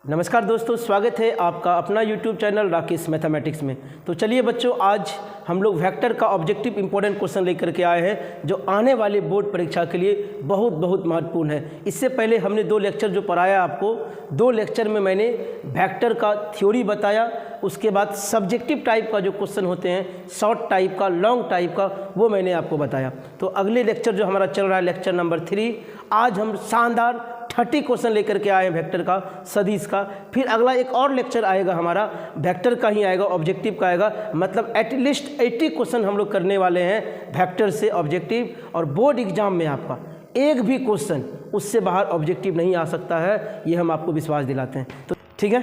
नमस्कार दोस्तों, स्वागत है आपका अपना YouTube चैनल राकेश मैथमेटिक्स में। तो चलिए बच्चों, आज हम लोग वेक्टर का ऑब्जेक्टिव इंपॉर्टेंट क्वेश्चन लेकर के आए हैं जो आने वाले बोर्ड परीक्षा के लिए बहुत महत्वपूर्ण है। इससे पहले हमने 2 लेक्चर जो पढ़ाया आपको, 2 लेक्चर में मैंने वेक्टर का थ्योरी बताया, उसके बाद सब्जेक्टिव टाइप का जो क्वेश्चन होते हैं, शॉर्ट टाइप का, लॉन्ग टाइप का, वो मैंने आपको बताया। तो अगले लेक्चर जो हमारा चल रहा है, लेक्चर नंबर 3, आज हम शानदार 30 क्वेश्चन लेकर के आए हैं वेक्टर का, सदिश का। फिर अगला एक और लेक्चर आएगा हमारा, वेक्टर का ही आएगा, ऑब्जेक्टिव का आएगा। मतलब एटलीस्ट 80 क्वेश्चन हम लोग करने वाले हैं वेक्टर से ऑब्जेक्टिव, और बोर्ड एग्जाम में आपका एक भी क्वेश्चन उससे बाहर ऑब्जेक्टिव नहीं आ सकता है, ये हम आपको विश्वास दिलाते हैं। तो ठीक है,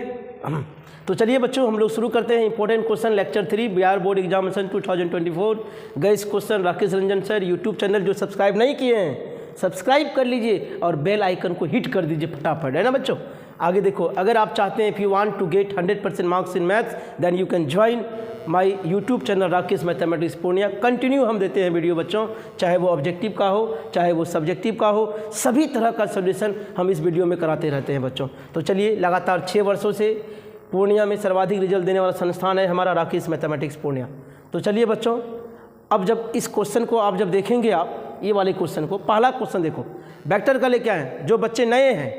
तो चलिए बच्चों हम लोग शुरू करते हैं। Important question lecture 3 Bihar board examination 2024। Guys question Rakesh Ranjan sir YouTube channel जो सब्सक्राइब नहीं किए हैं, सब्सक्राइब कर लीजिए और बेल आइकन को हिट कर दीजिए फटाफट, है ना बच्चों। आगे देखो, अगर आप चाहते हैं, if you want to get 100% marks in maths then you can join my YouTube channel Rakesh mathematics Purnia. Continue हम देते हैं वीडियो बच्चों, चाहे वो ऑब्जेक्टिव का हो, चाहे वो सब्जेक्टिव का हो, सभी तरह का सॉल्यूशन हम इस वीडियो में कराते रहते हैं बच्चों। तो चलिए, लगातार 6 वर्षों से पूर्णिया में सर्वाधिक रिजल्ट देने वाला संस्थान है हमारा राकेश मैथमेटिक्स पूर्णिया। तो चलिए बच्चों, अब जब इस क्वेश्चन को आप जब देखेंगे, आप ये वाले क्वेश्चन को, पहला क्वेश्चन देखो, वेक्टर का लेके आए। जो बच्चे नए हैं,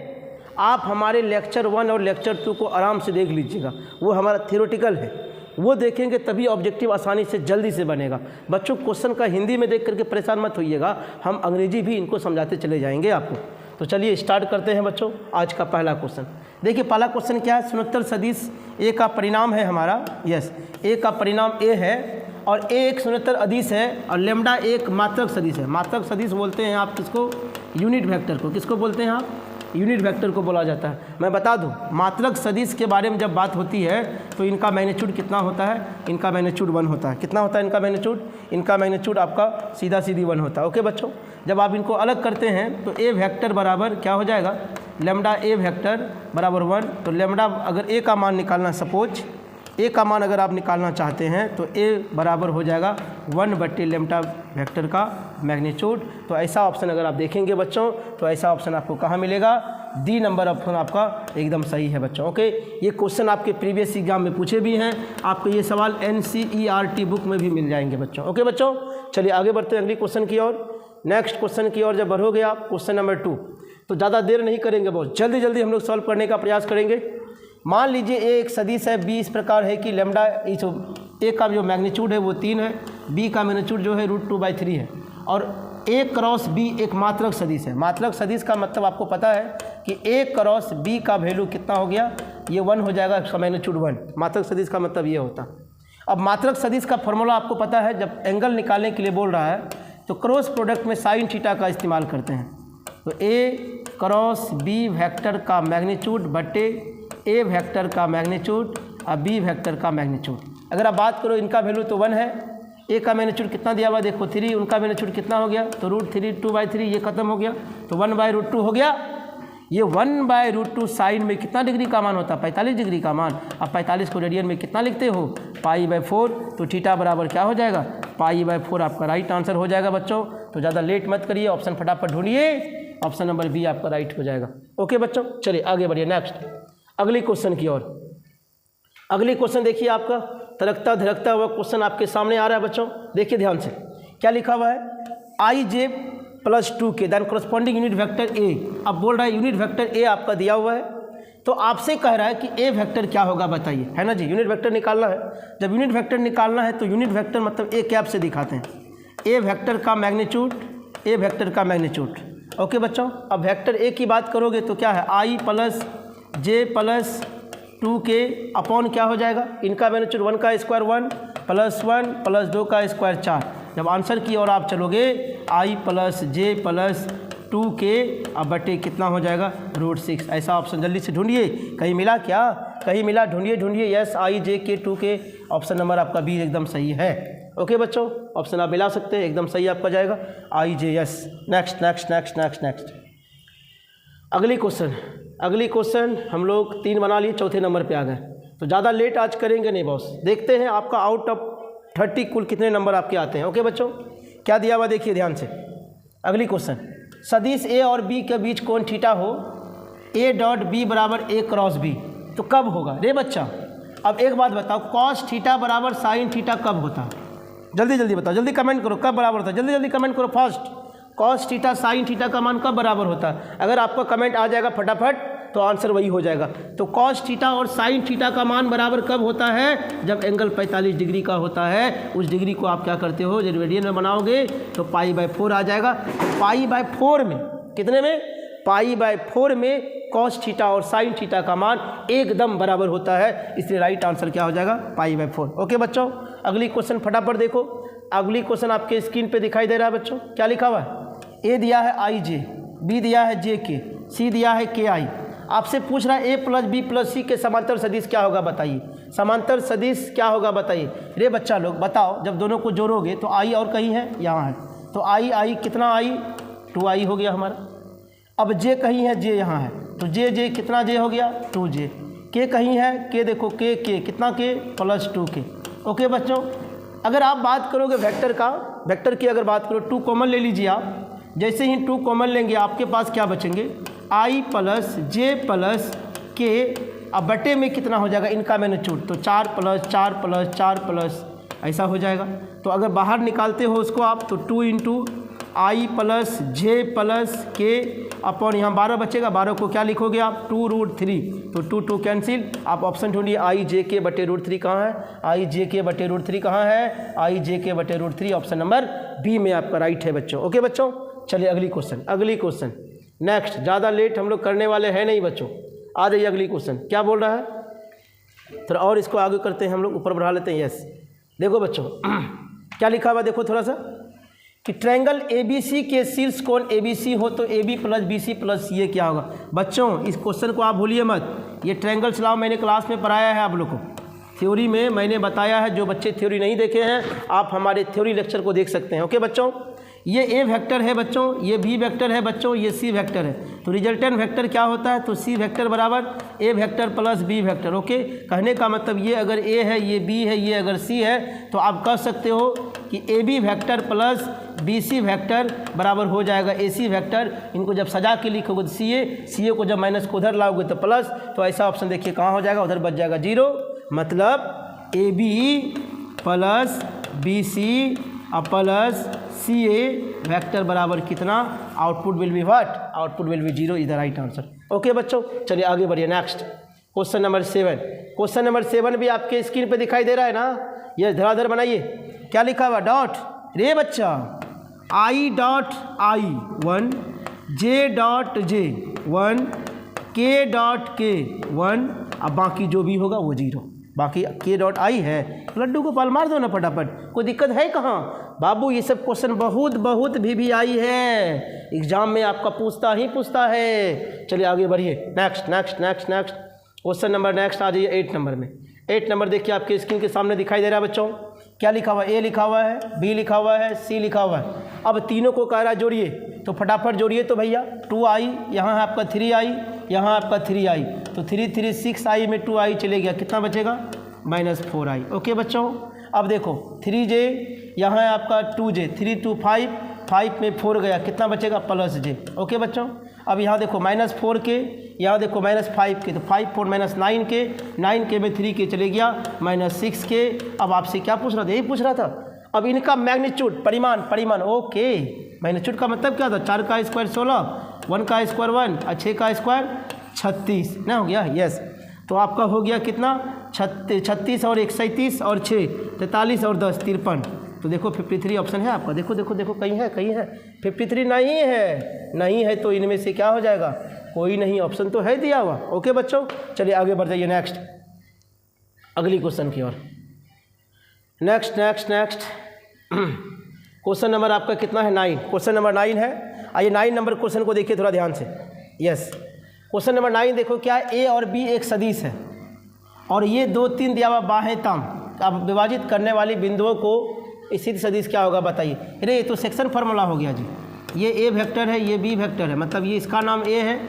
आप हमारे लेक्चर 1 और लेक्चर 2 को आराम से देख लीजिएगा, वो हमारा थ्योरेटिकल है, वो देखेंगे तभी ऑब्जेक्टिव आसानी से जल्दी से बनेगा। बच्चों क्वेश्चन का हिंदी में देख करके परेशान मत होइएगा, हम अंग्रेजी भी इनको समझाते चले जाएंगे आपको। तो चलिए स्टार्ट करते हैं बच्चों आज का पहला क्वेश्चन। देखिए पहला क्वेश्चन क्या है, सुनोत्तर सदिश ए का परिणाम है हमारा, यस, ए का परिणाम ए है और ए एक सुनोत्तर अदिश है और लेम्डा एक मात्रक सदिश है। मात्रक सदिश बोलते हैं आप किसको? यूनिट वेक्टर को। किसको बोलते हैं आप? यूनिट वेक्टर को बोला जाता है। मैं बता दूं, मात्रक सदिश के बारे में जब बात होती है तो इनका मैग्नीट्यूड कितना होता है? इनका मैग्नीट्यूड 1 होता है। कितना होता है इनका मैग्नीट्यूड? इनका मैग्नीट्यूड आपका सीधा 1 होता है। ओके बच्चों, जब आप इनको अलग करते हैं तो ए वेक्टर बराबर क्या हो जाएगा? लेम्डा ए वेक्टर बराबर 1। तो लेम्डा अगर ए का मान निकालना, सपोज ए का मान अगर आप निकालना चाहते हैं तो ए बराबर हो जाएगा 1/, लेम्डा वेक्टर का मैग्नीट्यूड। तो ऐसा ऑप्शन अगर आप देखेंगे बच्चों, तो ऐसा ऑप्शन आपको कहाँ मिलेगा? डी नंबर ऑप्शन आपका एकदम सही है बच्चों। ओके, ये क्वेश्चन आपके प्रीवियस एग्जाम में पूछे भी हैं, आपको ये सवाल NCERT बुक में भी मिल जाएंगे बच्चों। ओके बच्चों, चलिए आगे बढ़ते हैं अगली क्वेश्चन की ओर। नेक्स्ट क्वेश्चन की ओर जब बढ़ोगे आप, क्वेश्चन नंबर 2, तो ज़्यादा देर नहीं करेंगे, बहुत जल्दी हम लोग सॉल्व करने का प्रयास करेंगे। मान लीजिए ए एक सदिश है, बी इस प्रकार है कि लेम्डा ए का जो मैग्नीट्यूड है वो 3 है, बी का मैग्नीट्यूड जो है √2/3 है, और ए क्रॉस बी एक मात्रक सदिश है। मात्रक सदिश का मतलब आपको पता है कि ए क्रॉस बी का वैल्यू कितना हो गया? ये 1 हो जाएगा, इसका मैग्नीट्यूड 1। मात्रक सदिश का मतलब ये होता। अब मात्रक सदिश का फॉर्मूला आपको पता है, जब एंगल निकालने के लिए बोल रहा है तो क्रॉस प्रोडक्ट में साइन थीटा का इस्तेमाल करते हैं। तो ए क्रॉस बी वेक्टर का मैग्नीट्यूड बटे ए वेक्टर का मैग्नीट्यूड और बी वेक्टर का मैग्नीट्यूड। अगर आप बात करो, इनका वैल्यू तो 1 है, ए का मैग्नीट्यूड कितना दिया हुआ देखो 3, उनका मैग्नीट्यूड कितना हो गया? तो √3 2/3, ये खत्म हो गगया, तो 1/√2 हो गया। ये 1/√2 साइन में कितना डिग्री का मान होता है? 45 डिग्री का मान। अब 45 को रेडियन में कितना लिखते हो? π/4। तो थीटा बराबर क्या हो जाएगा? π/4 आपका राइट आंसर हो जाएगा बच्चों। तो ज़्यादा लेट मत करिए, ऑप्शन फटाफट ढूंढिए, ऑप्शन नंबर बी आपका राइट हो जाएगा। ओके बच्चों, चलिए आगे बढ़िए नेक्स्ट अगली क्वेश्चन की ओर। अगली क्वेश्चन देखिए, आपका तड़कता धड़कता हुआ क्वेश्चन आपके सामने आ रहा है बच्चों। देखिए ध्यान से, क्या लिखा हुआ है? IJ+2 के then corresponding unit vector A. अब बोल रहा है यूनिट वेक्टर ए आपका दिया हुआ है, तो आपसे कह रहा है कि ए वेक्टर क्या होगा बताइए, है ना जी। यूनिट वेक्टर निकालना है। जब यूनिट वेक्टर निकालना है तो यूनिट वेक्टर मतलब ए कैप से दिखाते हैं। ए वेक्टर का मैग्नीट्यूड, ए वेक्टर का मैग्नीट्यूड। ओके बच्चों, अब वेक्टर ए की बात करोगे तो क्या है? I+J+2 के अपॉन क्या हो जाएगा? इनका मैग्नीट्यूड 1 का स्क्वायर 1 +1 +2 का स्क्वायर 4। जब आंसर की ओर आप चलोगे, I+J+2 के अब बटे कितना हो जाएगा? √6। ऐसा ऑप्शन जल्दी से ढूंढिए, कहीं मिला क्या? कहीं मिला? ढूंढिए। यस, IJ+2 के ऑप्शन नंबर आपका बी एकदम सही है। ओके बच्चों, ऑप्शन आप मिला सकते हैं, एकदम सही आपका जाएगा IJ। नेक्स्ट अगली क्वेश्चन हम लोग 3 बना लिए, चौथे नंबर पे आ गए। तो ज़्यादा लेट आज करेंगे नहीं बॉस। देखते हैं आपका आउट ऑफ 30 कुल कितने नंबर आपके आते हैं। ओके बच्चों, क्या दिया हुआ देखिए ध्यान से। अगली क्वेश्चन, सदिश ए और बी के बीच कोण थीटा हो, A.B बराबर A क्रॉस B। तो कब होगा रे बच्चा? अब एक बात बताओ, कॉस थीटा बराबर साइन थीटा कब होता? जल्दी जल्दी बताओ, जल्दी कमेंट करो कब बराबर होता है, जल्दी जल्दी कमेंट करो fast. Cos theta sine theta का मान कब बराबर होता है? अगर आपका कमेंट आ जाएगा फटाफट तो आंसर वही हो जाएगा। तो कॉस थीटा और साइन थीटा का मान बराबर कब होता है? जब एंगल 45 डिग्री का होता है। उस डिग्री को आप क्या करते हो, जब रेडियन में बनाओगे तो π/4 आ जाएगा। π/4 में कितने में? π/4 में कॉस थीटा और साइन थीटा का मान एकदम बराबर होता है, इसलिए राइट आंसर क्या हो जाएगा? π/4। ओके बच्चों, अगली क्वेश्चन फटाफट देखो। अगली क्वेश्चन आपके स्क्रीन पे दिखाई दे रहा है बच्चों, क्या लिखा हुआ है? ए दिया है IJ, बी दिया है JK, सी दिया है KI। आपसे पूछ रहा है A + B + C के समांतर सदिश क्या होगा बताइए। समांतर सदिश क्या होगा बताइए रे बच्चा लोग, बताओ। जब दोनों को जोड़ोगे तो I और कहीं है, यहाँ है, तो I कितना I? 2I हो गया हमारा। अब J कहीं है, J यहाँ है, तो J कितना J हो गया? 2J। K कहीं है, K देखो K कितना K? +2K। ओके बच्चों, अगर आप बात करोगे वेक्टर का, वेक्टर की अगर बात करो, 2 कॉमन ले लीजिए आप। जैसे ही 2 कॉमन लेंगे आपके पास क्या बचेंगे? I + J + K। अब बटे में कितना हो जाएगा इनका मैग्नीट्यूड? तो 4 + 4 + 4 + ऐसा हो जाएगा। तो अगर बाहर निकालते हो उसको आप, तो 2 × I + J + K अपॉन यहाँ 12 बचेगा। 12 को क्या लिखोगे आप? 2√3। तो 2 कैंसिल। आप ऑप्शन ढूंढिए, IJK/√3 कहाँ है? IJK/√3 कहाँ है? IJK/√3 ऑप्शन नंबर बी में आपका राइट है बच्चों। ओके बच्चों, चलिए अगली क्वेश्चन नेक्स्ट। ज़्यादा लेट हम लोग करने वाले हैं नहीं बच्चों, आ जाइए अगली क्वेश्चन। क्या बोल रहा है? थोड़ा और इसको आगे करते हैं हम लोग, ऊपर बढ़ा लेते हैं। यस, देखो बच्चों क्या लिखा हुआ, देखो थोड़ा सा, कि ट्रायंगल ABC के शीर्ष कोण ABC हो तो AB + BC + CA क्या होगा? बच्चों इस क्वेश्चन को आप भूलिए मत। ये ट्रायंगल चलाओ मैंने क्लास में पढ़ाया है आप लोग को, थ्योरी में मैंने बताया है। जो बच्चे थ्योरी नहीं देखे हैं आप हमारे थ्योरी लेक्चर को देख सकते हैं। ओके बच्चों, ये A वेक्टर है बच्चों, ये B वेक्टर है बच्चों, ये C वेक्टर है। तो रिजल्टेंट वेक्टर क्या होता है? तो C वेक्टर बराबर A vector + B vector. Okay, कहने का मतलब ये अगर A है, ये B है, ये अगर C है, तो आप कह सकते हो कि AB वेक्टर + BC वेक्टर बराबर हो जाएगा AC वेक्टर। इनको जब सजा के लिखोगे तो CA को जब माइनस को उधर लाओगे तो प्लस। तो ऐसा ऑप्शन देखिए कहाँ हो जाएगा, उधर बच जाएगा 0। मतलब AB + BC + CA वेक्टर बराबर कितना? Output will be what? Output will be 0 is the right answer. Okay बच्चों, चलिए आगे बढ़िए। Next question number 7। Question number 7 भी आपके स्क्रीन पे दिखाई दे रहा है ना, ये धराधर बनाइए। क्या लिखा हुआ? डॉट रे बच्चा, I.I 1, J.J 1, K.K 1। अब बाकी जो भी होगा वो 0। बाकी K.I है। लड्डू को पाल मार दो ना फटाफट, कोई दिक्कत है कहाँ बाबू? ये सब क्वेश्चन बहुत VVI है, एग्जाम में आपका पूछता है। चलिए आगे बढ़िए। नेक्स्ट क्वेश्चन नंबर नेक्स्ट आ जाइए 8 नंबर में। 8 नंबर देखिए आपके स्क्रीन के सामने दिखाई दे रहा है बच्चों। क्या लिखा हुआ है? A लिखा हुआ है, B लिखा हुआ है, C लिखा हुआ है। अब तीनों को कह रहा है जोड़िए, तो फटाफट जोड़िए तो भैया। 2I यहाँ है आपका, 3I यहाँ आपका, 3I तो 3 6I में 2I चले गया, कितना बचेगा? -4I। ओके बच्चों, अब देखो 3J यहाँ है आपका, 2J, 3 2 5, 5 में 4 गया, कितना बचेगा? +J। ओके बच्चों, अब यहाँ देखो -4 के, यहाँ देखो -5 के, तो 5 4 -9 के, 9 के में 3 के चले गया, -6 के। अब आपसे क्या पूछ रहा था? यही पूछ रहा था। अब इनका मैग्नीट्यूड, परिमाण। ओके, मैग्नीट्यूड का मतलब क्या था? 4 का स्क्वायर 16, 1 का स्क्वायर 1 और 6 का स्क्वायर 36 ना हो गया? यस। तो आपका हो गया कितना? 36 और 1 37 और 6 43 और 10 53। तो देखो 53 ऑप्शन है आपका। देखो कहीं है 53 नहीं है तो इनमें से क्या हो जाएगा? कोई नहीं, ऑप्शन तो है दिया हुआ। ओके बच्चों, चलिए आगे बढ़ जाइए नेक्स्ट अगली क्वेश्चन की ओर। नेक्स्ट क्वेश्चन नंबर आपका कितना है? 9। क्वेश्चन नंबर 9 है। आइए 9 नंबर क्वेश्चन को देखिए थोड़ा ध्यान से। यस, क्वेश्चन नंबर 9 देखो क्या है? A और B एक सदिश है और ये 2 3 दिया हुआ बाहें तम। अब विभाजित करने वाली बिंदुओं को सिद्ध सदिश क्या होगा बताइए? अरे ये तो सेक्शन फार्मूला हो गया जी। ये A वेक्टर है, ये B वेक्टर है, मतलब ये इसका नाम A है,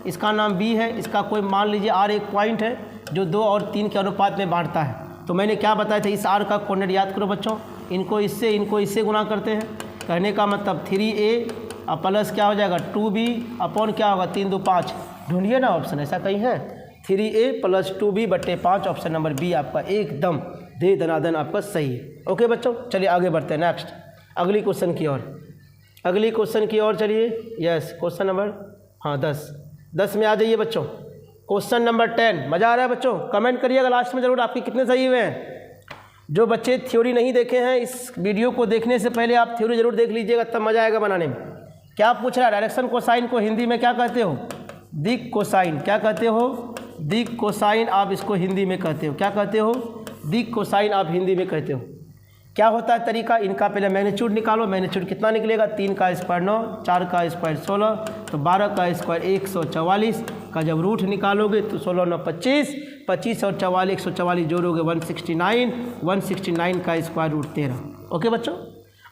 इसका नाम B है, इसका कोई मान लीजिए R एक पॉइंट है जो 2 और 3 के अनुपात में बांटता है। तो मैंने क्या बताया था? इस R का कोऑर्डिनेट याद करो बच्चों, इनको इससे गुना करते हैं। कहने का मतलब 3A और प्लस क्या हो जाएगा? 2B अपॉन क्या होगा? 3 2 5। ढूंढिए ना ऑप्शन, ऐसा कहीं है? 3a प्लस 2b बटे 5। ऑप्शन नंबर बी आपका एकदम दे दनादन आपका सही है। ओके बच्चों, चलिए आगे बढ़ते हैं नेक्स्ट अगली क्वेश्चन की ओर। अगली क्वेश्चन की ओर चलिए। यस, क्वेश्चन नंबर 10 में आ जाइए बच्चों। Question number 10। मज़ा आ रहा है बच्चों? कमेंट करिएगा लास्ट में ज़रूर आपके कितने सही हुए हैं। जो बच्चे थ्योरी नहीं देखे हैं, इस वीडियो को देखने से पहले आप थ्योरी ज़रूर देख लीजिएगा, तब मज़ा आएगा बनाने में। क्या पूछ रहा है? डायरेक्शन कोसाइन को हिंदी में क्या कहते हो? दिक कोसाइन। क्या कहते हो? दिक कोसाइन आप इसको हिंदी में कहते हो। क्या कहते हो? दिक कोसाइन आप हिंदी में कहते हो। क्या होता है तरीका? इनका पहले मैग्नीट्यूड निकालो। मैग्नीट्यूड कितना निकलेगा? 3 का स्क्वायर 9, 4 का स्क्वायर 16, तो 12 का स्क्वायर 144 का जब रूट निकालोगे तो 16 9 25, 25 और 44 144 जोड़ोगे 169, 169 का स्क्वायर रूट 13। ओके बच्चों,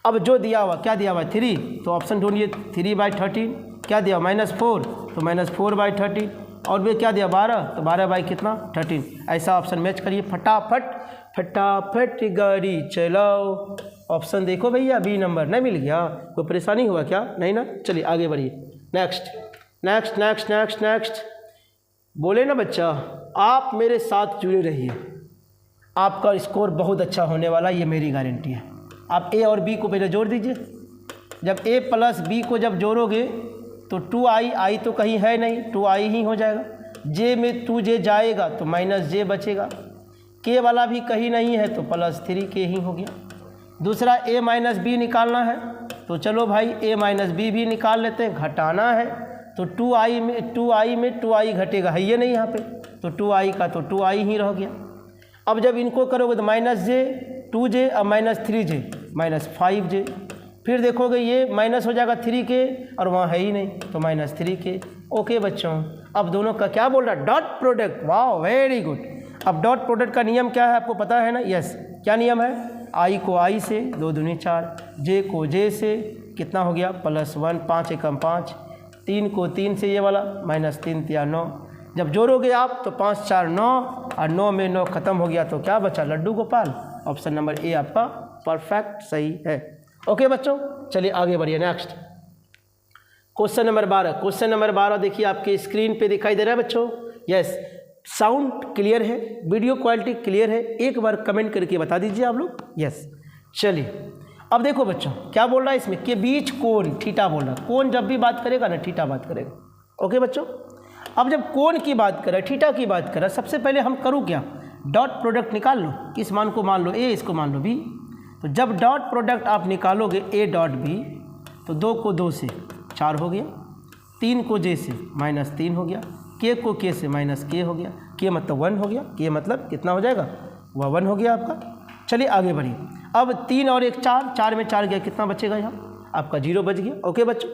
अब जो दिया हुआ, क्या दिया हुआ है? 3, तो ऑप्शन ढूंढिए। 3/13 क्या दिया? -4, तो -4/13। और भी क्या दिया? 12, तो 12 कितना? 13। ऐसा ऑप्शन मैच करिए फटाफट। फटाफट गाड़ी चलाओ। ऑप्शन देखो भैया, बी नंबर। नहीं मिल गया? कोई परेशानी हुआ क्या? नहीं ना? चलिए आगे बढ़िए। Next next next next next बोले ना बच्चा, आप मेरे साथ जुड़े रहिए, आपका स्कोर बहुत अच्छा होने वाला, ये मेरी गारंटी है। आप ए और बी को पहले जोड़ दीजिए। जब ए प्लस बी को जब जोड़ोगे तो 2i तो कहीं है नहीं, 2i ही हो जाएगा। जे में 2j जाएगा तो -j बचेगा। के वाला भी कहीं नहीं है तो +3k ही हो गया। दूसरा a माइनस बी निकालना है, तो चलो भाई a माइनस बी भी निकाल लेते हैं। घटाना है तो 2i में 2i घटेगा, है ये नहीं यहाँ पे, तो 2i का तो 2i ही रह गया। अब जब इनको करोगे तो -j 2j और -3j -5j, फिर देखोगे ये माइनस हो जाएगा 3k और वहाँ है ही नहीं तो -3k। ओके बच्चों, अब दोनों का क्या बोल रहा है? Dot product. वाह, वेरी गुड। अब डॉट प्रोडक्ट का नियम क्या है आपको पता है ना? यस, क्या नियम है? i को i से 2 दूनी 4, j को j से कितना हो गया? +1, 5 एकम 5, 3 को 3 से ये वाला -3 3 9। जब जोड़ोगे आप तो 5 4 9 और 9 में 9 खत्म हो गया तो क्या बचा? Laddu Gopal. Option number A आपका परफेक्ट सही है। ओके बच्चों, चलिए आगे बढ़िए। Next question number 12। Question number 12 देखिए आपके स्क्रीन पे दिखाई दे रहा है बच्चों। यस, साउंड क्लियर है, वीडियो क्वालिटी क्लियर है, एक बार कमेंट करके बता दीजिए आप लोग। यस, चलिए अब देखो बच्चों क्या बोल रहा है इसमें, के बीच कोण थीटा बोल रहा है। कोण जब भी बात करेगा ना थीटा बात करेगा। ओके बच्चों, अब जब कोण की बात करें, थीटा की बात करें, सबसे पहले हम करूँ क्या? डॉट प्रोडक्ट निकाल लो। किस मान को मान लो? ए, इसको मान लो बी। तो जब डॉट प्रोडक्ट आप निकालोगे ए डॉट बी, तो 2 को 2 से 4 हो गया, 3 को जे से -3 हो गया, के को के से -k हो गया, के मतलब 1 हो गया, के मतलब कितना हो जाएगा? वह 1 हो गया आपका। चलिए आगे बढ़िए। अब 3 और 1 4, 4 में 4 गया, कितना बचेगा? यहाँ आपका 0 बच गया। ओके बच्चों,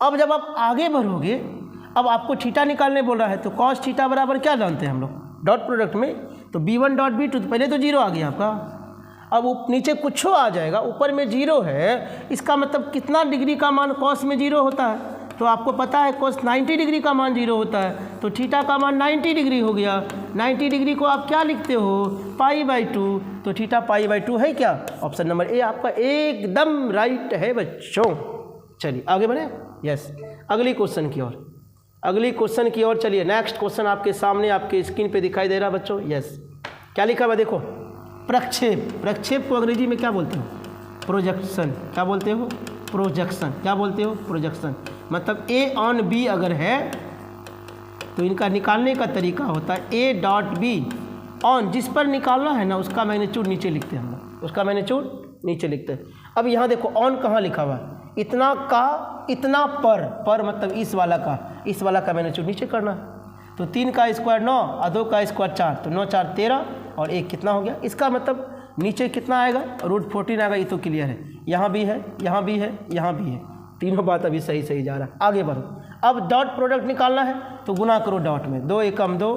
अब जब आप आगे बढ़ोगे, अब आपको थीटा निकालने बोल रहा है, तो cos थीटा बराबर क्या जानते हैं हम लोग डॉट प्रोडक्ट में? तो b1 डॉट b2, तो पहले तो 0 आ गया आपका। अब नीचे कुछ आ जाएगा, ऊपर में 0 है, इसका मतलब कितना डिग्री का मान cos में 0 होता है? तो आपको पता है cos 90 डिग्री का मान 0 होता है, तो थीटा का मान 90 डिग्री हो गया। 90 डिग्री को आप क्या लिखते हो? π/2, तो थीटा π/2 है क्या? ऑप्शन नंबर ए आपका एकदम राइट है बच्चों। चलिए आगे बढ़े। यस, अगली क्वेश्चन की ओर, अगली क्वेश्चन की ओर चलिए। नेक्स्ट क्वेश्चन आपके सामने आपके स्क्रीन पे दिखाई दे रहा है बच्चों। यस, क्या लिखा हुआ देखो? प्रक्षेप। प्रक्षेप को अंग्रेजी में क्या बोलते हो? प्रोजेक्शन। क्या बोलते हो? प्रोजेक्शन। क्या बोलते हो? प्रोजेक्शन। मतलब ए ऑन बी अगर है तो इनका निकालने का तरीका होता है ए डॉट बी ऑन, जिस पर निकालना है ना उसका मैग्नीट्यूड नीचे लिखते हैं हम लोग, उसका मैग्नीट्यूड नीचे लिखते हैं। अब यहाँ देखो ऑन कहाँ लिखा हुआ है? इतना का इतना पर मतलब इस वाला का मैग्नीट्यूड नीचे करना है। तो 3 का स्क्वायर 9 और 2 का स्क्वायर 4, तो 9 4 13 और 1 कितना हो गया? इसका मतलब नीचे कितना आएगा? √14 आएगा। ये तो क्लियर है, यहाँ भी है, यहाँ भी है, यहाँ भी है, तीनों बात अभी सही सही जा रहा है। आगे बढ़ो। अब डॉट प्रोडक्ट निकालना है तो गुना करो डॉट में, 2 एकम 2,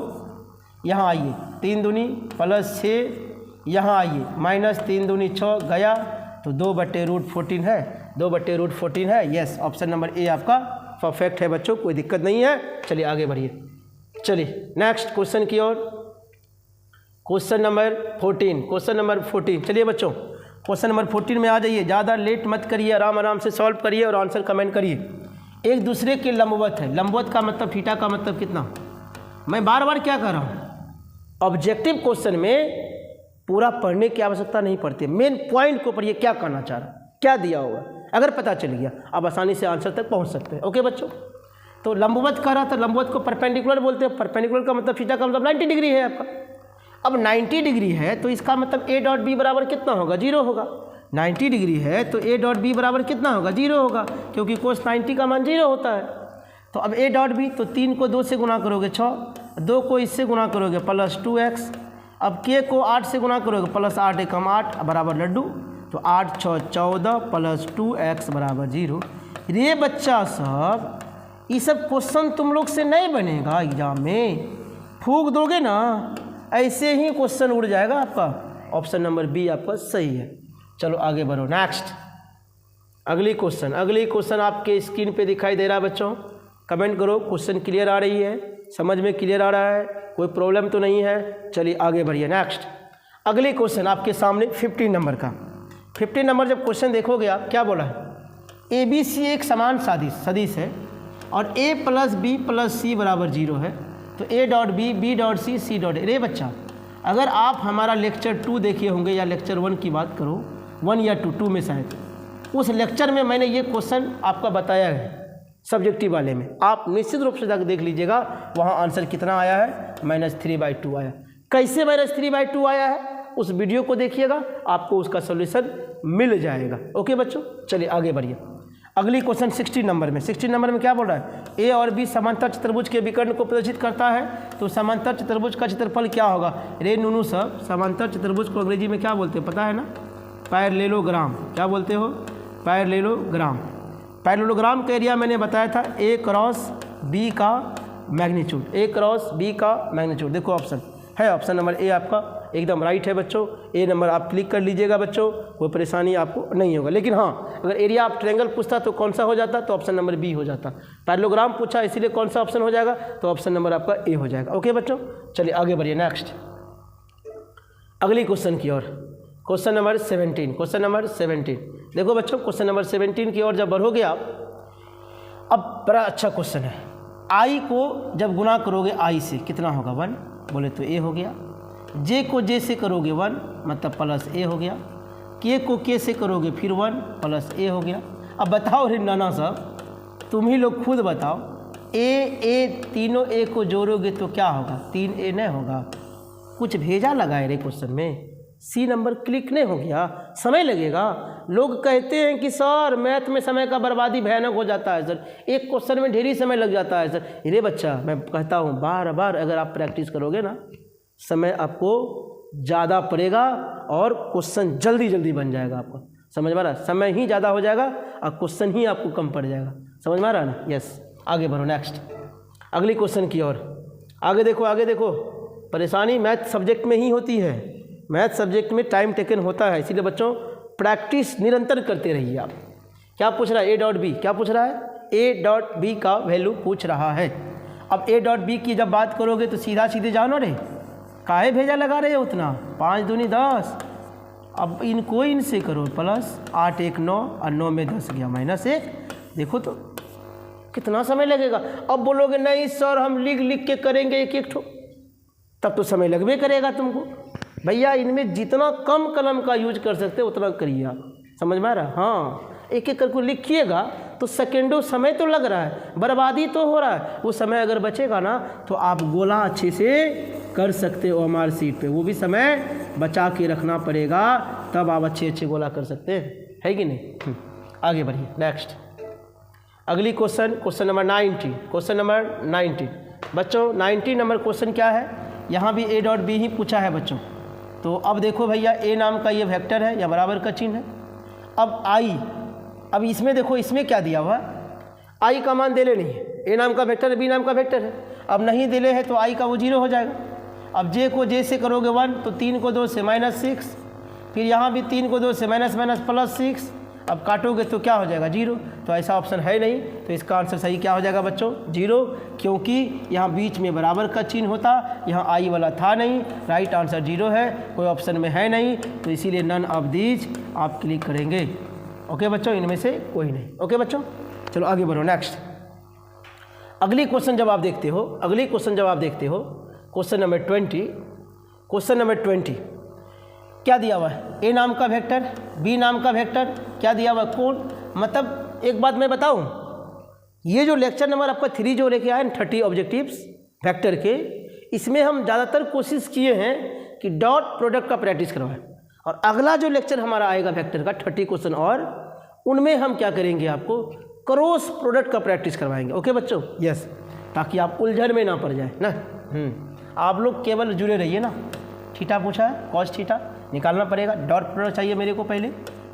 यहाँ आइए 3 दूनी +6, यहाँ आइए -3 दूनी 6 गया, तो 2/√14 है, 2/√14 है। यस, ऑप्शन नंबर ए आपका परफेक्ट है बच्चों, कोई दिक्कत नहीं है। चलिए आगे बढ़िए। चलिए नेक्स्ट क्वेश्चन की ओर। Question number 14। क्वेश्चन नंबर 14 चलिए बच्चों, क्वेश्चन नंबर 14 में आ जाइए। ज़्यादा लेट मत करिए, आराम आराम से सॉल्व करिए और आंसर कमेंट करिए। एक दूसरे के लंबवत है। लंबवत का मतलब थीटा का मतलब कितना? मैं बार बार क्या कर रहा हूँ, ऑब्जेक्टिव क्वेश्चन में पूरा पढ़ने की आवश्यकता नहीं पड़ती, मेन पॉइंट को पढ़िए, क्या करना चाह रहा, क्या दिया होगा, अगर पता चल गया आप आसानी से आंसर तक पहुँच सकते हैं। ओके बच्चों, तो लंबवत कह रहा था, लंबवत को परपेंडिकुलर बोलते हैं, परपेंडिकुलर का मतलब थीटा का मतलब 90 डिग्री है आपका। अब 90 डिग्री है तो इसका मतलब a डॉट बी बराबर कितना होगा, 0 होगा। 90 डिग्री है तो a डॉट बी बराबर कितना होगा, 0 होगा, क्योंकि कोस 90 का मान 0 होता है। तो अब a डॉट बी, तो 3 को 2 से गुना करोगे 6, 2 को इससे गुना करोगे प्लस 2x, अब k को 8 से गुना करोगे प्लस 8 एकम 8 बराबर लड्डू, तो 8 6 14 प्लस 2x बराबर 0। ये बच्चा सब, ये सब क्वेश्चन तुम लोग से नहीं बनेगा एग्जाम में, फूंक दोगे ना ऐसे ही क्वेश्चन उड़ जाएगा आपका। ऑप्शन नंबर बी आपका सही है। चलो आगे बढ़ो, नेक्स्ट अगली क्वेश्चन आपके स्क्रीन पे दिखाई दे रहा है बच्चों, कमेंट करो क्वेश्चन क्लियर आ रही है, समझ में क्लियर आ रहा है, कोई प्रॉब्लम तो नहीं है। चलिए आगे बढ़िए, नेक्स्ट अगली क्वेश्चन आपके सामने 15 नंबर का। 15 नंबर जब क्वेश्चन देखोगे आप, क्या बोला है, ए बी सी एक समान सदिश है और a प्लस बी प्लस सी बराबर 0 है, तो a dot B dot C dot A. रे बच्चा, अगर आप हमारा लेक्चर 2 देखे होंगे या लेक्चर 1 की बात करो, 1 या 2 में शायद, उस लेक्चर में मैंने ये क्वेश्चन आपका बताया है सब्जेक्टिव वाले में, आप निश्चित रूप से जाकर देख लीजिएगा, वहाँ आंसर कितना आया है, -3/2 आया। कैसे -3/2 आया है, उस वीडियो को देखिएगा, आपको उसका सोल्यूशन मिल जाएगा। ओके बच्चों, चलिए आगे बढ़िए। अगली क्वेश्चन 16 नंबर में क्या बोल रहा है, ए और बी समांतर चतुर्भुज के विकर्ण को प्रदर्शित करता है, तो समांतर चतुर्भुज का क्षेत्रफल क्या होगा। रे नुनू सब, समांतर चतुर्भुज को अंग्रेजी में क्या बोलते हैं पता है ना, पैरेललोग्राम। क्या बोलते हो, पैरेललोग्राम। पैरेललोग्राम का एरिया मैंने बताया था ए क्रॉस बी का मैग्नीट्यूड, ए क्रॉस बी का मैग्नीट्यूड। देखो ऑप्शन है, ऑप्शन नंबर ए आपका एकदम राइट है बच्चों, ए नंबर आप क्लिक कर लीजिएगा बच्चों, कोई परेशानी आपको नहीं होगा। लेकिन हाँ, अगर एरिया आप ट्रायंगल पूछता तो कौन सा हो जाता, तो ऑप्शन नंबर बी हो जाता। पैरेललोग्राम पूछा इसीलिए कौन सा ऑप्शन हो जाएगा, तो ऑप्शन नंबर आपका ए हो जाएगा। ओके बच्चों, चलिए आगे बढ़िए, नेक्स्ट अगली क्वेश्चन की ओर, क्वेश्चन नंबर 17। देखो बच्चों, क्वेश्चन नंबर 17 की ओर जब बढ़ोगे आप, अब बड़ा अच्छा क्वेश्चन है। आई को जब गुना करोगे आई से कितना होगा, 1, बोले तो ए हो गया। जे को जे से करोगे 1 मतलब प्लस ए हो गया। के को के से करोगे फिर 1 प्लस ए हो गया। अब बताओ रे नाना साहब, तुम ही लोग खुद बताओ, ए तीनों ए को जोड़ोगे तो क्या होगा, 3a नहीं होगा। कुछ भेजा लगाए रे क्वेश्चन में, सी नंबर क्लिक नहीं हो गया, समय लगेगा। लोग कहते हैं कि सर मैथ में समय का बर्बादी भयानक हो जाता है सर, एक क्वेश्चन में ढेर ही समय लग जाता है सर। अरे बच्चा, मैं कहता हूँ बार बार अगर आप प्रैक्टिस करोगे ना, समय आपको ज़्यादा पड़ेगा और क्वेश्चन जल्दी बन जाएगा आपका। समझ में आ रहा है, समय ही ज़्यादा हो जाएगा और क्वेश्चन ही आपको कम पड़ जाएगा। समझ में आ रहा है ना, यस। आगे बढ़ो, नेक्स्ट अगली क्वेश्चन की ओर। आगे देखो, परेशानी मैथ सब्जेक्ट में ही होती है, मैथ सब्जेक्ट में टाइम टेकन होता है, इसीलिए बच्चों प्रैक्टिस निरंतर करते रहिए आप। क्या पूछ रहा है, ए डॉट बी, क्या पूछ रहा है, ए डॉट बी का वैल्यू पूछ रहा है। अब ए डॉट बी की जब बात करोगे तो सीधे जानो रे, काहे भेजा लगा रहे हो उतना, 5 दूनी 10। अब इनको इनसे करो प्लस 8 1 9 और 9 में 10 गया -1। देखो तो कितना समय लगेगा। अब बोलोगे नहीं सर हम लिख के करेंगे एक ठो, तब तो समय लगबे करेगा तुमको। भैया इनमें जितना कम कलम का यूज कर सकते हो उतना करिए आप। समझ में आ रहा है, हाँ एक करके लिखिएगा तो सेकेंडों समय तो लग रहा है, बर्बादी तो हो रहा है। वो समय अगर बचेगा ना तो आप गोला अच्छे से कर सकते हो हमारे सीट पे, वो भी समय बचा के रखना पड़ेगा, तब आप अच्छे गोला कर सकते हैं, है कि नहीं। आगे बढ़िए, नेक्स्ट अगली क्वेश्चन नंबर 19। बच्चों 19 नंबर क्वेश्चन क्या है, यहाँ भी ए डॉट बी ही पूछा है बच्चों। तो अब देखो भैया, ए नाम का ये वेक्टर है या बराबर का चिन्ह है। अब आई, अब इसमें देखो, इसमें क्या दिया हुआ, आई का मान देले नहीं है, ए नाम का वेक्टर है, बी नाम का वेक्टर है। अब नहीं दिले है तो आई का वो 0 हो जाएगा। अब जे को जे से करोगे 1 तो 3 को 2 से -6, फिर यहाँ भी 3 को 2 से +6। अब काटोगे तो क्या हो जाएगा, 0। तो ऐसा ऑप्शन है नहीं, तो इसका आंसर सही क्या हो जाएगा बच्चों, 0, क्योंकि यहाँ बीच में बराबर का चिन्ह होता, यहाँ आई वाला था नहीं। राइट आंसर 0 है, कोई ऑप्शन में है नहीं, तो इसीलिए नन ऑफ दीज आप क्लिक करेंगे। ओके बच्चों, इनमें से कोई नहीं। ओके बच्चों, चलो आगे बढ़ो, नेक्स्ट अगली क्वेश्चन जब आप देखते हो, क्वेश्चन नंबर 20, क्या दिया हुआ है? ए नाम का वेक्टर, बी नाम का वेक्टर, क्या दिया हुआ है? कोण। मतलब एक बात मैं बताऊं, ये जो लेक्चर नंबर आपका 3 जो लेके आए 30 ऑब्जेक्टिव्स वेक्टर के, इसमें हम ज़्यादातर कोशिश किए हैं कि डॉट प्रोडक्ट का प्रैक्टिस करवाएं। और अगला जो लेक्चर हमारा आएगा वेक्टर का 30 क्वेश्चन, और उनमें हम क्या करेंगे, आपको क्रॉस प्रोडक्ट का प्रैक्टिस करवाएंगे। ओके बच्चों? यस, ताकि आप उलझन में ना पड़ जाए ना। आप लोग केवल जुड़े रहिए ना। थीटा पूछा है, कॉस थीटा निकालना पड़ेगा, डॉट प्रोडक्ट चाहिए मेरे को पहले।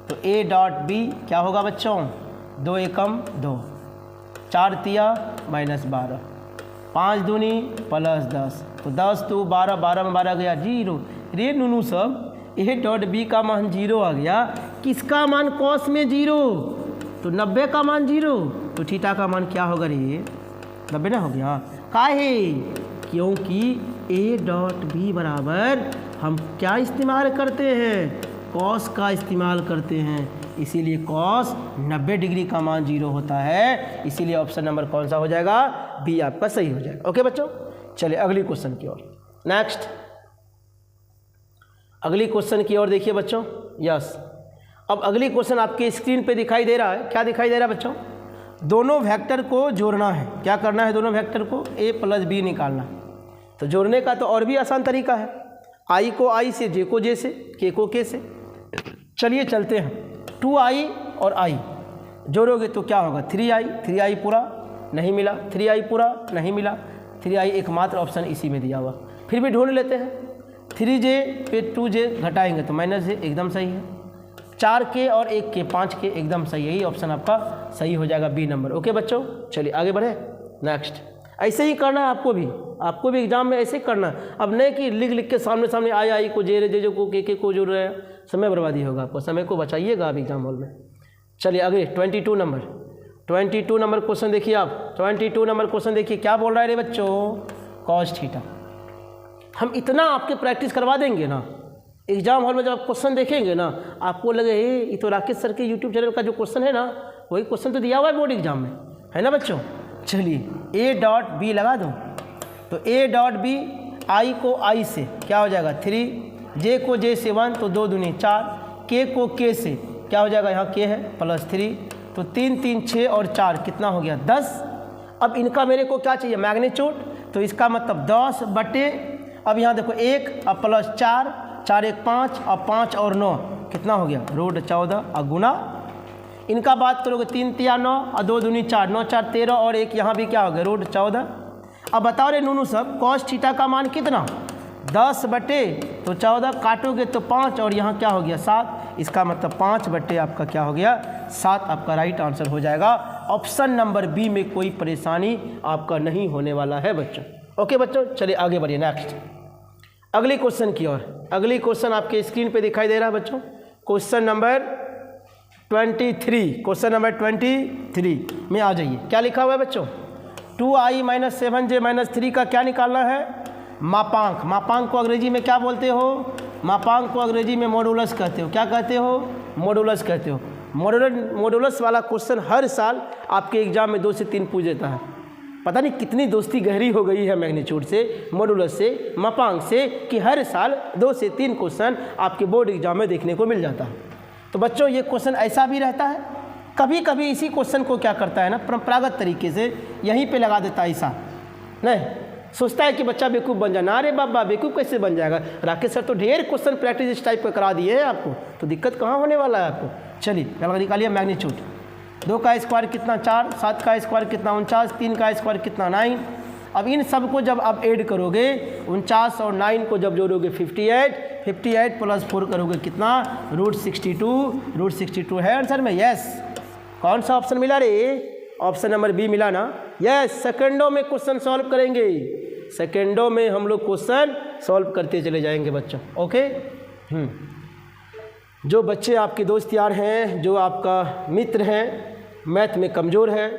तो ए डॉट बी क्या होगा बच्चों? 2 एकम 2, 4 तिया -12, 5 दूनी +10, तो 10 तो 12, 12 में 12 गया 0। रे नूनू सब, ए डॉट बी का मान 0 आ गया, किसका मान? कॉस में 0, तो 90 का मान 0, तो थीटा का मान क्या होगा रे? 90 ना हो गया। काहे? क्योंकि ए डॉट बी बराबर हम क्या इस्तेमाल करते हैं? कॉस का इस्तेमाल करते हैं, इसीलिए कॉस 90 डिग्री का मान 0 होता है। इसीलिए ऑप्शन नंबर कौन सा हो जाएगा? बी आपका सही हो जाएगा। ओके बच्चों, चलिए अगली क्वेश्चन की ओर। नेक्स्ट, अगली क्वेश्चन की ओर देखिए बच्चों। यस, अब अगली क्वेश्चन आपके स्क्रीन पे दिखाई दे रहा है। क्या दिखाई दे रहा है बच्चों? दोनों वेक्टर को जोड़ना है। क्या करना है? दोनों वेक्टर को a + b निकालना। तो जोड़ने का तो और भी आसान तरीका है, i को i से, j को j से, k को k से। चलिए चलते हैं। 2i और i जोड़ोगे तो क्या होगा? 3i पूरा नहीं मिला, 3i पूरा नहीं मिला, 3i एकमात्र ऑप्शन इसी में दिया हुआ। फिर भी ढूंढ लेते हैं। 3j पे 2j घटाएंगे तो -j, एकदम सही है। 4k और 1k 5k एकदम सही है। यही ऑप्शन आपका सही हो जाएगा, बी नंबर। ओके बच्चों, चलिए आगे बढ़े। नेक्स्ट, ऐसे ही करना है आपको भी एग्जाम में ऐसे ही करना है। अब नहीं कि लिख के सामने आई को जे को के को जोड़ रहे हैं, समय बर्बादी होगा। आपको समय को बचाइएगा आप एग्जाम हॉल में। चलिए आगे 22 नंबर क्वेश्चन देखिए आप। 22 नंबर क्वेश्चन देखिए, क्या बोल रहा है रे बच्चों? Cos theta. हम इतना आपके प्रैक्टिस करवा देंगे ना, एग्जाम हॉल में जब आप क्वेश्चन देखेंगे ना, आपको लगे ये तो राकेश सर के यूट्यूब चैनल का जो क्वेश्चन है ना, वही क्वेश्चन तो दिया हुआ है बोर्ड एग्जाम में, है ना बच्चों? चलिए ए डॉट बी लगा दो। तो ए डॉट बी, आई को आई से क्या हो जाएगा? 3, जे को जे से 1, तो 2 दूनी 4, के को के से क्या हो जाएगा? यहाँ के है +3, तो 3 3 6 और 4 कितना हो गया? 10। अब इनका मेरे को क्या चाहिए? मैग्नीट्यूड। तो इसका मतलब 10 बटे, अब यहाँ देखो 1 अब +4, 4 1 5, अब 5 और 9 कितना हो गया? √14 और गुना। इनका बात करोगे 3 तिया 9 और 2 दूनी 4, 9 4 13 और 1 यहाँ भी क्या हो गया? √14। अब बताओ रे नूनू सब, कॉस थीटा का मान कितना? 10 बटे तो 14, काटोगे तो 5 और यहाँ क्या हो गया? 7। इसका मतलब 5 बटे आपका क्या हो गया? 7 आपका राइट आंसर हो जाएगा। ऑप्शन नंबर बी में कोई परेशानी आपका नहीं होने वाला है बच्चों। ओके बच्चों, चलिए आगे बढ़िए। नेक्स्ट, अगली क्वेश्चन की ओर। अगली क्वेश्चन आपके स्क्रीन पे दिखाई दे रहा है बच्चों। क्वेश्चन नंबर 23 में आ जाइए। क्या लिखा हुआ है बच्चों? 2i - 7j - 3 का क्या निकालना है? मापांक। मापांक को अंग्रेजी में क्या बोलते हो? मापांक को अंग्रेजी में मॉडुलस कहते हो। क्या कहते हो? मॉडुलस कहते हो। मॉडुलस वाला क्वेश्चन हर साल आपके एग्जाम में 2 से 3 पूछ देता है। पता नहीं कितनी दोस्ती गहरी हो गई है मैग्नीट्यूड से, मॉडुलस से, मापांक से, कि हर साल 2 से 3 क्वेश्चन आपके बोर्ड एग्जाम में देखने को मिल जाता है। तो बच्चों ये क्वेश्चन ऐसा भी रहता है, कभी कभी इसी क्वेश्चन को क्या करता है ना, परंपरागत तरीके से यहीं पे लगा देता है। ऐसा नहीं सोचता है कि बच्चा बेवकूफ़ बन जाए। ना रे बाबा, बेवकूफ़ कैसे बन जाएगा? राकेश सर तो ढेर क्वेश्चन प्रैक्टिस इस टाइप का करा दिए हैं आपको, तो दिक्कत कहाँ होने वाला है आपको। चलिए चलो निकालिए मैग्नीट्यूड। 2 का स्क्वायर कितना? 4, 7 का स्क्वायर कितना? 49, 3 का स्क्वायर कितना? 9। अब इन सब को जब आप ऐड करोगे, 49 और 9 को जब जोड़ोगे 58 + 4 करोगे कितना? √62 है आंसर में। यस, कौन सा ऑप्शन मिला रे? ऑप्शन नंबर बी मिला ना। यस, सेकंडों में क्वेश्चन सॉल्व करेंगे, सेकंडों में हम लोग क्वेश्चन सॉल्व करते चले जाएंगे बच्चों। ओके। जो बच्चे आपके दोस्त यार हैं, जो आपका मित्र हैं, मैथ में कमज़ोर है,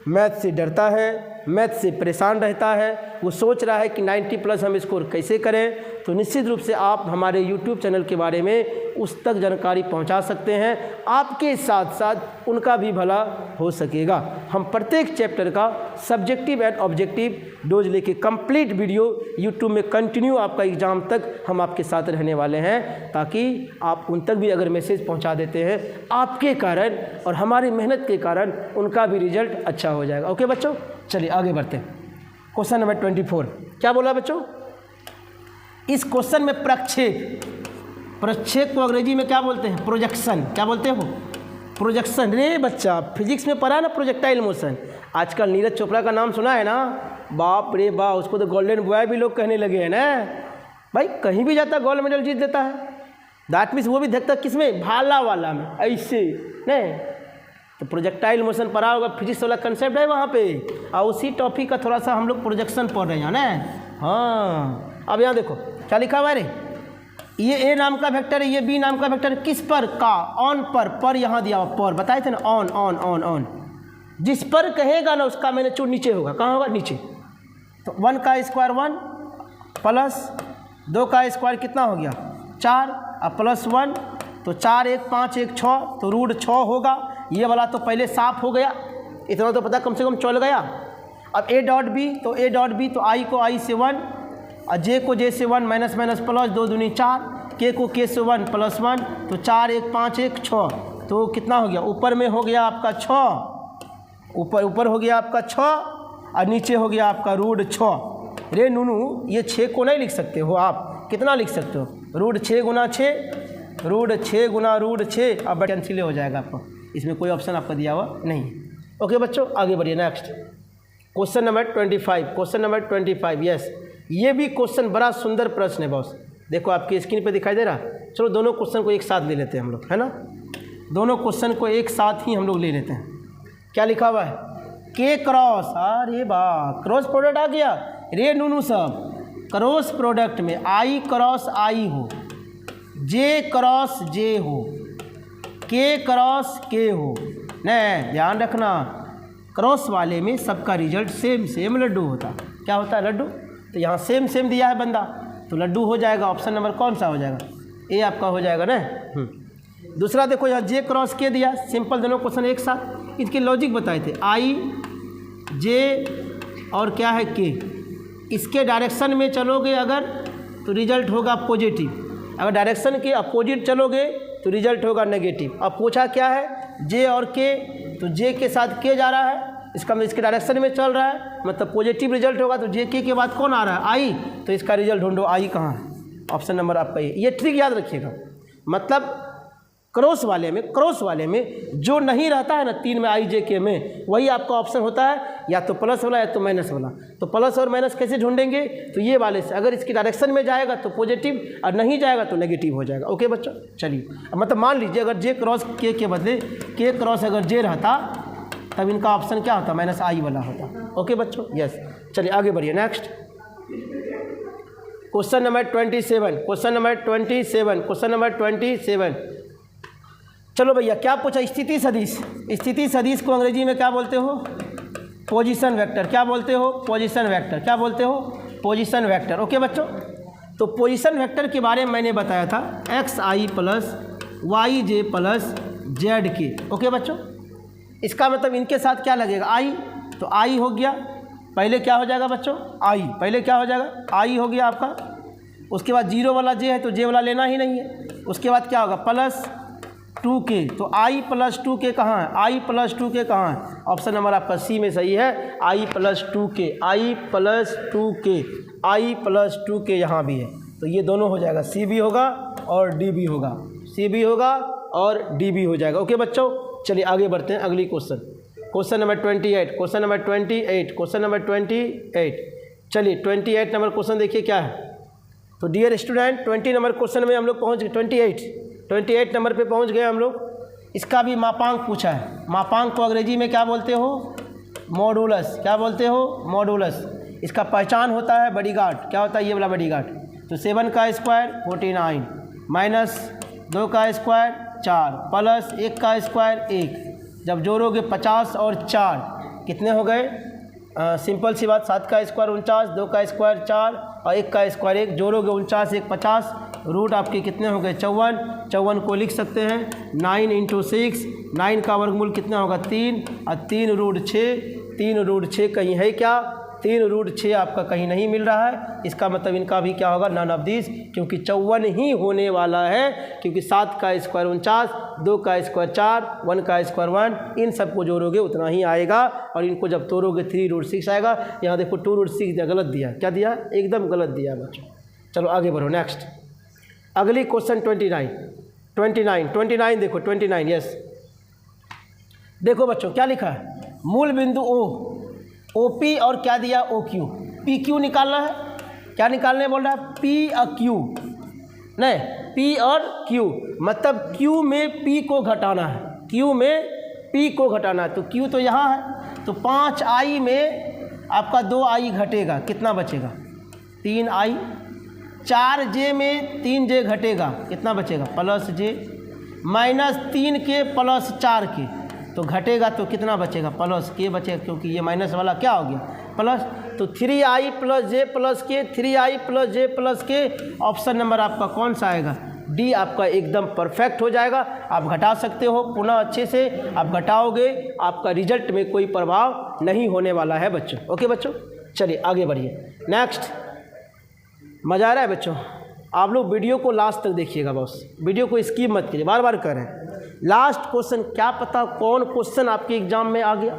मैथ से डरता है, मैथ से परेशान रहता है, वो सोच रहा है कि 90+ हम स्कोर कैसे करें, तो निश्चित रूप से आप हमारे YouTube चैनल के बारे में उस तक जानकारी पहुंचा सकते हैं, आपके साथ साथ उनका भी भला हो सकेगा। हम प्रत्येक चैप्टर का सब्जेक्टिव एंड ऑब्जेक्टिव डोज लेके कंप्लीट वीडियो YouTube में कंटिन्यू आपका एग्ज़ाम तक हम आपके साथ रहने वाले हैं, ताकि आप उन तक भी अगर मैसेज पहुंचा देते हैं आपके कारण और हमारी मेहनत के कारण उनका भी रिजल्ट अच्छा हो जाएगा। ओके बच्चों, चलिए आगे बढ़ते हैं। क्वेश्चन नंबर 24 क्या बोला बच्चों? इस क्वेश्चन में प्रक्षेप को अंग्रेजी में क्या बोलते हैं? प्रोजेक्शन। क्या बोलते हो? प्रोजेक्शन। रे बच्चा फिजिक्स में पढ़ा ना प्रोजेक्टाइल मोशन। आजकल नीरज चोपड़ा का नाम सुना है ना? बाप रे बाप, उसको तो गोल्डन बॉय भी लोग कहने लगे हैं ना भाई। कहीं भी जाता गोल्ड मेडल जीत देता है। दैट मीन्स वो भी देखता किस में? भाला वाला में, ऐसे नहीं। तो प्रोजेक्टाइल मोशन पढ़ा होगा, फिजिक्स वाला कंसेप्ट है वहाँ पे, और उसी टॉपिक का थोड़ा सा हम लोग प्रोजेक्शन पढ़ रहे हैं ना। हाँ, अब यहाँ देखो क्या लिखा हुआ है रे। ये ए नाम का वेक्टर है, ये बी नाम का वेक्टर किस पर? का, ऑन पर यहाँ दिया हुआ पर, बताए थे ना, ऑन ऑन ऑन ऑन। जिस पर कहेगा ना उसका मैंने चूड़ नीचे होगा। कहाँ होगा? नीचे। तो 1 का स्क्वायर 1 प्लस 2 का स्क्वायर कितना हो गया? 4, अब प्लस 1, तो 4 1 5 1 6, तो रूट 6 होगा। ये वाला तो पहले साफ हो गया, इतना तो पता कम से कम चल गया। अब ए डॉट बी, तो ए डॉट बी, तो आई को आई से 1 और जे को जे से 1, माइनस माइनस प्लस, 2 दूनी 4, के को के से 1 प्लस 1, तो 4 1 5 1 6, तो कितना हो गया? ऊपर में हो गया आपका 6, ऊपर हो गया आपका 6 और नीचे हो गया आपका रूट 6। रे नूनू, ये 6 को नहीं लिख सकते हो आप? कितना लिख सकते हो? रूट 6 गुना 6, रूट 6 गुना रूट 6। अब कैंसिल हो जाएगा आपको, इसमें कोई ऑप्शन आपका दिया हुआ नहीं। ओके बच्चों, आगे बढ़िए। Next question number 25। Question number 25, yes, ये भी क्वेश्चन बड़ा सुंदर प्रश्न है बॉस। देखो आपकी स्क्रीन पे दिखाई दे रहा। चलो दोनों क्वेश्चन को एक साथ ले लेते हैं हम लोग, है ना। दोनों क्वेश्चन को एक साथ ही हम लोग ले लेते हैं। क्या लिखा हुआ है? के क्रॉस, अरे वाह, क्रॉस प्रोडक्ट आ गया रे नूनू सब। क्रॉस प्रोडक्ट में आई क्रॉस आई हो, जे क्रॉस जे हो, के क्रॉस के हो, नहीं ध्यान रखना, क्रॉस वाले में सबका रिजल्ट सेम सेम लड्डू होता। क्या होता है? लड्डू। तो यहाँ सेम सेम दिया है बंदा, तो लड्डू हो जाएगा। ऑप्शन नंबर कौन सा हो जाएगा? ए आपका हो जाएगा ना। दूसरा देखो, यहाँ जे क्रॉस के दिया, सिंपल, दोनों क्वेश्चन एक साथ। इसके लॉजिक बताए थे, आई जे और क्या है के, इसके डायरेक्शन में चलोगे अगर तो रिजल्ट होगा पॉजिटिव, अगर डायरेक्शन के अपोजिट चलोगे तो रिजल्ट होगा नेगेटिव। अब पूछा क्या है? जे और के, तो जे के साथ के जा रहा है, इसका मतलब इसके डायरेक्शन में चल रहा है, मतलब पॉजिटिव रिजल्ट होगा। तो जे के बाद कौन आ रहा है? आई, तो इसका रिजल्ट ढूंढो, आई कहाँ है? ऑप्शन नंबर आपका ये ट्रिक याद रखिएगा। मतलब क्रॉस वाले में जो नहीं रहता है ना 3 में आई जे के में, वही आपका ऑप्शन होता है, या तो प्लस वाला या तो माइनस वाला। तो प्लस और माइनस कैसे ढूंढेंगे? तो ये वाले से, अगर इसकी डायरेक्शन में जाएगा तो पॉजिटिव और नहीं जाएगा तो नेगेटिव हो जाएगा। ओके बच्चों, चलिए, मतलब मान लीजिए अगर जे क्रॉस के बदले के क्रॉस अगर जे रहता, तब इनका ऑप्शन क्या होता? माइनस आई वाला होता। ओके बच्चों, यस, चलिए आगे बढ़िए। Next question number 27। Question number 27। Question number 27। चलो भैया, क्या पूछा? स्थिति सदिश। स्थिति सदिश को अंग्रेजी में क्या बोलते हो? Position vector. क्या बोलते हो? Position vector. क्या बोलते हो? Position vector. ओके बच्चों, तो पोजीशन वेक्टर के बारे में मैंने बताया था, एक्स आई प्लस वाई जे प्लस जेड के। ओके बच्चों, इसका मतलब इनके साथ क्या लगेगा? आई, तो आई हो गया, पहले क्या हो जाएगा बच्चों? आई, पहले क्या हो जाएगा? आई हो गया आपका। उसके बाद जीरो वाला जे है तो जे वाला लेना ही नहीं है। उसके बाद क्या होगा? प्लस 2k, तो i प्लस 2k कहाँ है? i प्लस 2k कहाँ है? ऑप्शन नंबर आपका सी में सही है, i plus 2k, i plus 2k, i plus 2k यहाँ भी है। तो ये दोनों हो जाएगा, सी भी होगा और डी भी होगा, सी भी होगा और डी भी हो जाएगा। ओके बच्चों, चलिए आगे बढ़ते हैं। अगली question, question number 28। Question number 28। Question number 28। चलिए 28 नंबर क्वेश्चन देखिए क्या है। तो डियर स्टूडेंट, 20 नंबर क्वेश्चन में हम लोग पहुँच गए, 28 नंबर पे पहुंच गए हम लोग। इसका भी मापांक पूछा है। मापांक को अंग्रेजी में क्या बोलते हो? मॉडुलस। क्या बोलते हो? मॉडुलस। इसका पहचान होता है बॉडीगार्ड। क्या होता है ये वाला बॉडीगार्ड? तो 7 का स्क्वायर 49, माइनस 2 का स्क्वायर 4, प्लस 1 का स्क्वायर 1। जब जोड़ोगे 50 और 4 कितने हो गए? सिंपल सी बात, 7 का स्क्वायर 49, 2 का स्क्वायर 4 और 1 का स्क्वायर 1, जोड़ोगे 49 1 50, रूट आपके कितने हो गए 54। 54 को लिख सकते हैं 9 × 6, 9 का वर्गमूल कितना होगा 3 और 3 रूट 6, 3 रूट 6 कहीं है क्या, 3 रूट 6 आपका कहीं नहीं मिल रहा है। इसका मतलब इनका भी क्या होगा नन ऑफ दिस, क्योंकि 54 ही होने वाला है, क्योंकि 7 का स्क्वायर 49, 2 का स्क्वायर 4, 1 का स्क्वायर 1, इन सबको जोड़ोगे उतना ही आएगा। और इनको जब तोड़ोगे 3 रूट 6 आएगा। यहाँ देखो 2 रूट 6 दिया, गलत दिया, क्या दिया, एकदम गलत दिया बच्चों। चलो आगे बढ़ो, नेक्स्ट अगली क्वेश्चन 29 देखो 29, यस देखो बच्चों क्या लिखा है, मूल बिंदु ओ पी और क्या दिया ओ क्यू, पी क्यू निकालना है। क्या निकालने बोल रहा है, पी और क्यू, नहीं पी और क्यू, मतलब क्यू में पी को घटाना है, क्यू में पी को घटाना है। तो क्यू तो यहाँ है, तो 5i में आपका 2i घटेगा, कितना बचेगा 3i। 4j में 3j घटेगा, कितना बचेगा +j, -3 के +4 के तो घटेगा, तो कितना बचेगा +k बचेगा, क्योंकि ये माइनस वाला क्या हो गया प्लस। तो 3i + j + k, 3i + j + k, option number आपका कौन सा आएगा, डी आपका एकदम परफेक्ट हो जाएगा। आप घटा सकते हो पुनः अच्छे से, आप घटाओगे आपका रिजल्ट में कोई प्रभाव नहीं होने वाला है बच्चों। ओके बच्चों, चलिए आगे बढ़िए। नेक्स्ट, मज़ा आ रहा है बच्चों, आप लोग वीडियो को लास्ट तक देखिएगा बॉस, वीडियो को स्किप मत कीजिए, बार बार कर रहे हैं। लास्ट क्वेश्चन, क्या पता कौन क्वेश्चन आपके एग्जाम में आ गया,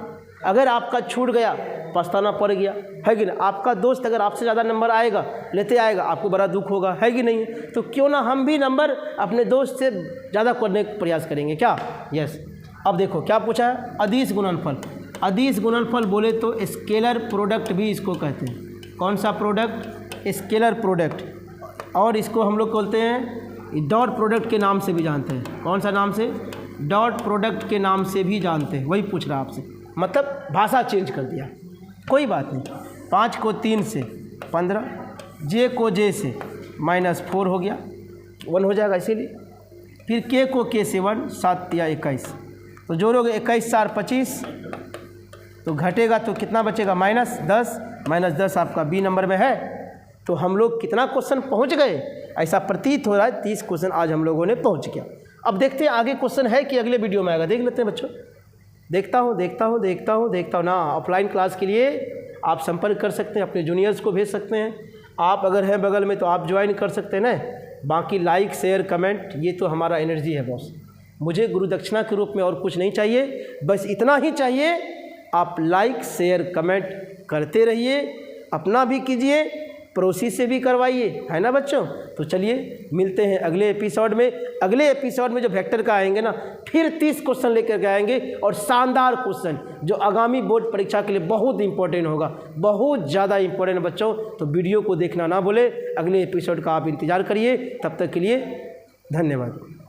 अगर आपका छूट गया पछताना पड़ गया, है कि ना। आपका दोस्त अगर आपसे ज़्यादा नंबर आएगा लेते आएगा, आपको बड़ा दुख होगा, है कि नहीं। तो क्यों ना हम भी नंबर अपने दोस्त से ज़्यादा करने का प्रयास करेंगे, क्या, यस। अब देखो क्या पूछा है, अदिश गुणनफल। अदिश गुणनफल बोले तो स्केलर प्रोडक्ट भी इसको कहते हैं। कौन सा प्रोडक्ट, स्केलर प्रोडक्ट, और इसको हम लोग बोलते हैं डॉट प्रोडक्ट के नाम से भी जानते हैं। कौन सा नाम से, डॉट प्रोडक्ट के नाम से भी जानते हैं। वही पूछ रहा आपसे, मतलब भाषा चेंज कर दिया, कोई बात नहीं। 5 को 3 से 15, जे को जे से -4 हो गया, 1 हो जाएगा इसीलिए। फिर के को के से 1, 7 या 21, तो जोड़ोगे 21 4 25, तो घटेगा तो कितना बचेगा -10, -10 आपका बी नंबर में है। तो हम लोग कितना क्वेश्चन पहुंच गए, ऐसा प्रतीत हो रहा है 30 क्वेश्चन आज हम लोगों ने पहुंच गया। अब देखते हैं आगे क्वेश्चन है कि अगले वीडियो में आएगा, देख लेते हैं बच्चों। देखता हूँ ना। ऑफलाइन क्लास के लिए आप संपर्क कर सकते हैं, अपने जूनियर्स को भेज सकते हैं। आप अगर हैं बगल में तो आप ज्वाइन कर सकते हैं ना। बाकी लाइक शेयर कमेंट ये तो हमारा एनर्जी है बॉस, मुझे गुरु दक्षिणा के रूप में और कुछ नहीं चाहिए, बस इतना ही चाहिए, आप लाइक शेयर कमेंट करते रहिए, अपना भी कीजिए, पड़ोसी से भी करवाइए, है ना बच्चों। तो चलिए मिलते हैं अगले एपिसोड में। अगले एपिसोड में जो वेक्टर का आएंगे ना, फिर 30 क्वेश्चन लेकर के आएंगे, और शानदार क्वेश्चन जो आगामी बोर्ड परीक्षा के लिए बहुत इंपॉर्टेंट होगा, बहुत ज़्यादा इंपॉर्टेंट बच्चों। तो वीडियो को देखना ना भूले, अगले एपिसोड का आप इंतज़ार करिए। तब तक के लिए धन्यवाद।